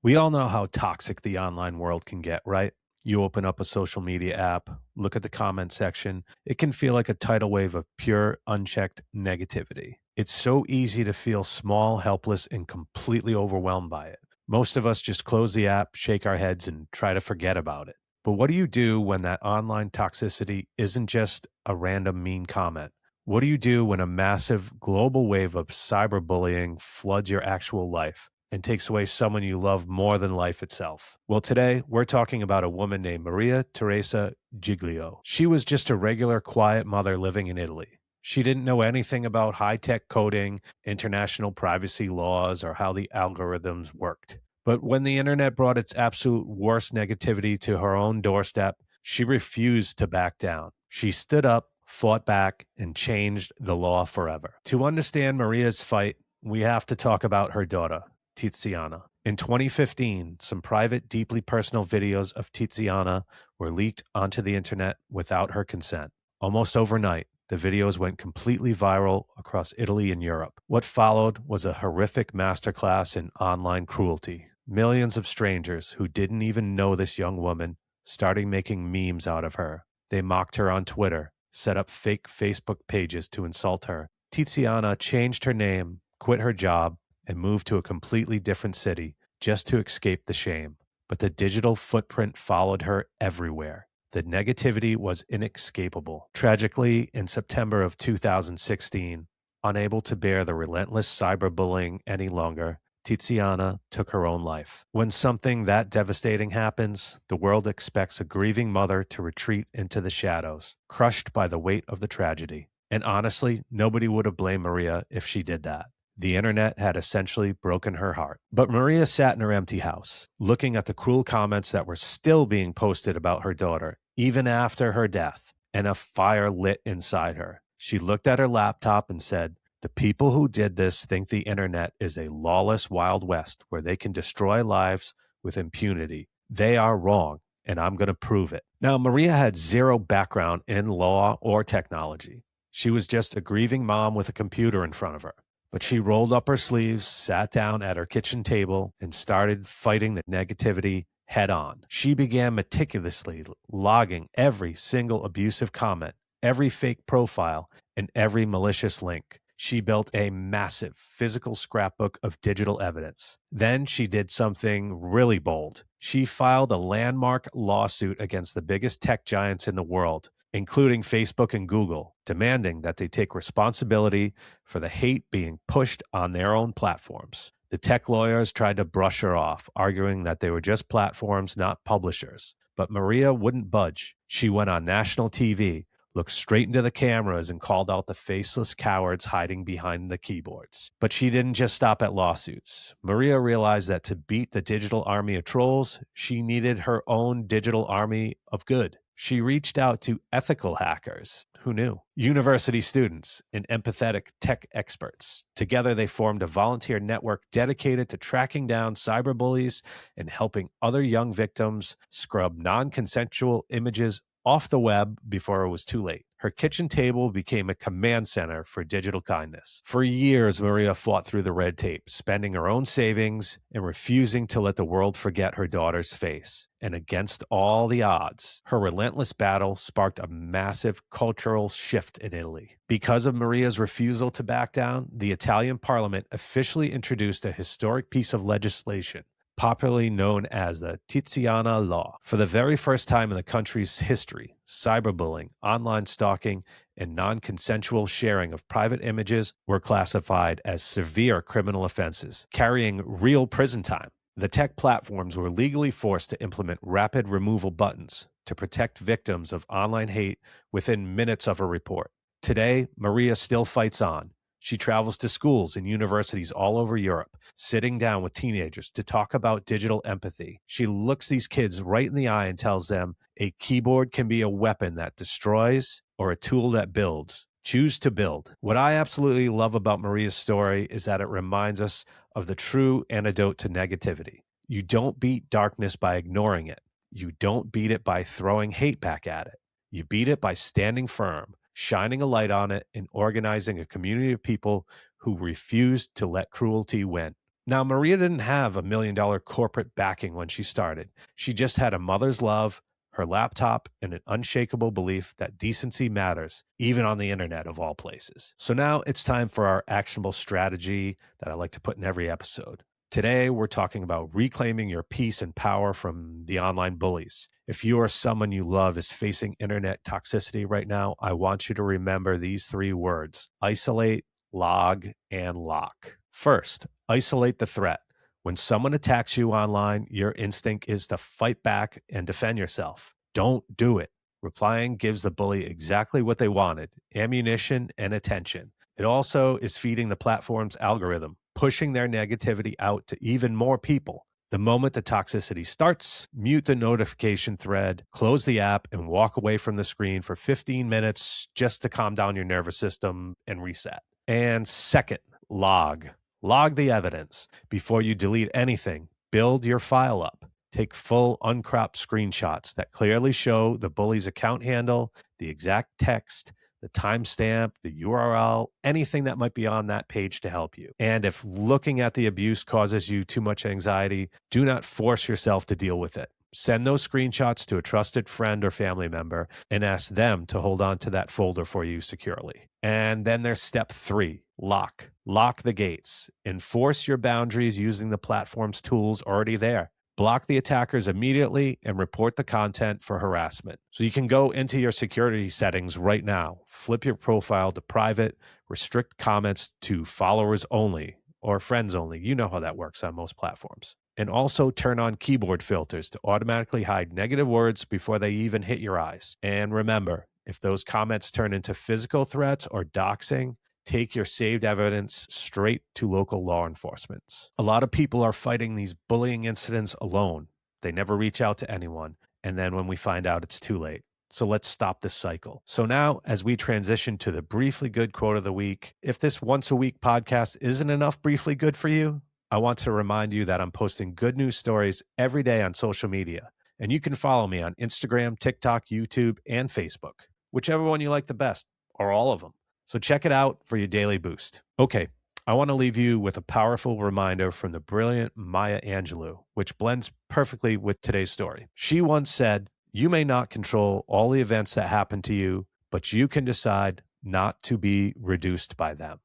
We all know how toxic the online world can get, right? You open up a social media app, look at the comment section. It can feel like a tidal wave of pure, unchecked negativity. It's so easy to feel small, helpless, and completely overwhelmed by it. Most of us just close the app, shake our heads, and try to forget about it. But what do you do when that online toxicity isn't just a random mean comment? What do you do when a massive global wave of cyberbullying floods your actual life and takes away someone you love more than life itself? Well, today we're talking about a woman named Maria Teresa Giglio. She was just a regular, quiet mother living in Italy. She didn't know anything about high tech coding, international privacy laws, or how the algorithms worked. But when the internet brought its absolute worst negativity to her own doorstep, she refused to back down. She stood up, fought back, and changed the law forever. To understand Maria's fight, we have to talk about her daughter, Tiziana. In 2015, some private, deeply personal videos of Tiziana were leaked onto the internet without her consent. Almost overnight, the videos went completely viral across Italy and Europe. What followed was a horrific masterclass in online cruelty. Millions of strangers who didn't even know this young woman started making memes out of her. They mocked her on Twitter, set up fake Facebook pages to insult her. Tiziana changed her name, quit her job, and moved to a completely different city just to escape the shame. But the digital footprint followed her everywhere. The negativity was inescapable. Tragically, in September of 2016, unable to bear the relentless cyberbullying any longer, Tiziana took her own life. When something that devastating happens, the world expects a grieving mother to retreat into the shadows, crushed by the weight of the tragedy. And honestly, nobody would have blamed Maria if she did that. The internet had essentially broken her heart. But Maria sat in her empty house, looking at the cruel comments that were still being posted about her daughter, even after her death, and a fire lit inside her. She looked at her laptop and said, "The people who did this think the internet is a lawless Wild West where they can destroy lives with impunity. They are wrong, and I'm going to prove it." Now, Maria had zero background in law or technology. She was just a grieving mom with a computer in front of her. But she rolled up her sleeves, sat down at her kitchen table, and started fighting the negativity head on. She began meticulously logging every single abusive comment, every fake profile, and every malicious link. She built a massive physical scrapbook of digital evidence. Then she did something really bold. She filed a landmark lawsuit against the biggest tech giants in the world, including Facebook and Google, demanding that they take responsibility for the hate being pushed on their own platforms. The tech lawyers tried to brush her off, arguing that they were just platforms, not publishers. But Maria wouldn't budge. She went on national TV, looked straight into the cameras, and called out the faceless cowards hiding behind the keyboards. But she didn't just stop at lawsuits. Maria realized that to beat the digital army of trolls, she needed her own digital army of good. She reached out to ethical hackers, who knew, university students, and empathetic tech experts. Together, they formed a volunteer network dedicated to tracking down cyberbullies and helping other young victims scrub non-consensual images off the web before it was too late. Her kitchen table became a command center for digital kindness. For years, Maria fought through the red tape, spending her own savings and refusing to let the world forget her daughter's face. And against all the odds, her relentless battle sparked a massive cultural shift in Italy. Because of Maria's refusal to back down, the Italian parliament officially introduced a historic piece of legislation, popularly known as the Tiziana Law. For the very first time in the country's history, cyberbullying, online stalking, and non-consensual sharing of private images were classified as severe criminal offenses, carrying real prison time. The tech platforms were legally forced to implement rapid removal buttons to protect victims of online hate within minutes of a report. Today, Maria still fights on. She travels to schools and universities all over Europe, sitting down with teenagers to talk about digital empathy. She looks these kids right in the eye and tells them a keyboard can be a weapon that destroys or a tool that builds. Choose to build. What I absolutely love about Maria's story is that it reminds us of the true antidote to negativity. You don't beat darkness by ignoring it. You don't beat it by throwing hate back at it. You beat it by standing firm, shining a light on it, and organizing a community of people who refuse to let cruelty win. Now, Maria didn't have $1 million corporate backing when she started. She just had a mother's love, her laptop, and an unshakable belief that decency matters, even on the internet of all places. So now it's time for our actionable strategy that I like to put in every episode. Today, we're talking about reclaiming your peace and power from the online bullies. If you or someone you love is facing internet toxicity right now, I want you to remember these 3 words: isolate, log, and lock. First, isolate the threat. When someone attacks you online, your instinct is to fight back and defend yourself. Don't do it. Replying gives the bully exactly what they wanted: ammunition and attention. It also is feeding the platform's algorithm, pushing their negativity out to even more people. The moment the toxicity starts, mute the notification thread, close the app, and walk away from the screen for 15 minutes just to calm down your nervous system and reset. And second, log. Log the evidence. Before you delete anything, build your file up. Take full uncropped screenshots that clearly show the bully's account handle, the exact text, the timestamp, the URL, anything that might be on that page to help you. And if looking at the abuse causes you too much anxiety, do not force yourself to deal with it. Send those screenshots to a trusted friend or family member and ask them to hold on to that folder for you securely. And then there's step 3, lock. Lock the gates. Enforce your boundaries using the platform's tools already there. Block the attackers immediately and report the content for harassment. So you can go into your security settings right now, flip your profile to private, restrict comments to followers only or friends only. You know how that works on most platforms. And also turn on keyboard filters to automatically hide negative words before they even hit your eyes. And remember, if those comments turn into physical threats or doxing, take your saved evidence straight to local law enforcement. A lot of people are fighting these bullying incidents alone. They never reach out to anyone. And then when we find out, it's too late. So let's stop this cycle. So now, as we transition to the briefly good quote of the week, if this once a week podcast isn't enough briefly good for you, I want to remind you that I'm posting good news stories every day on social media. And you can follow me on Instagram, TikTok, YouTube, and Facebook, whichever one you like the best, or all of them. So check it out for your daily boost. Okay, I want to leave you with a powerful reminder from the brilliant Maya Angelou, which blends perfectly with today's story. She once said, "You may not control all the events that happen to you, but you can decide not to be reduced by them."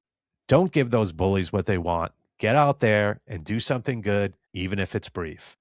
Don't give those bullies what they want. Get out there and do something good, even if it's brief.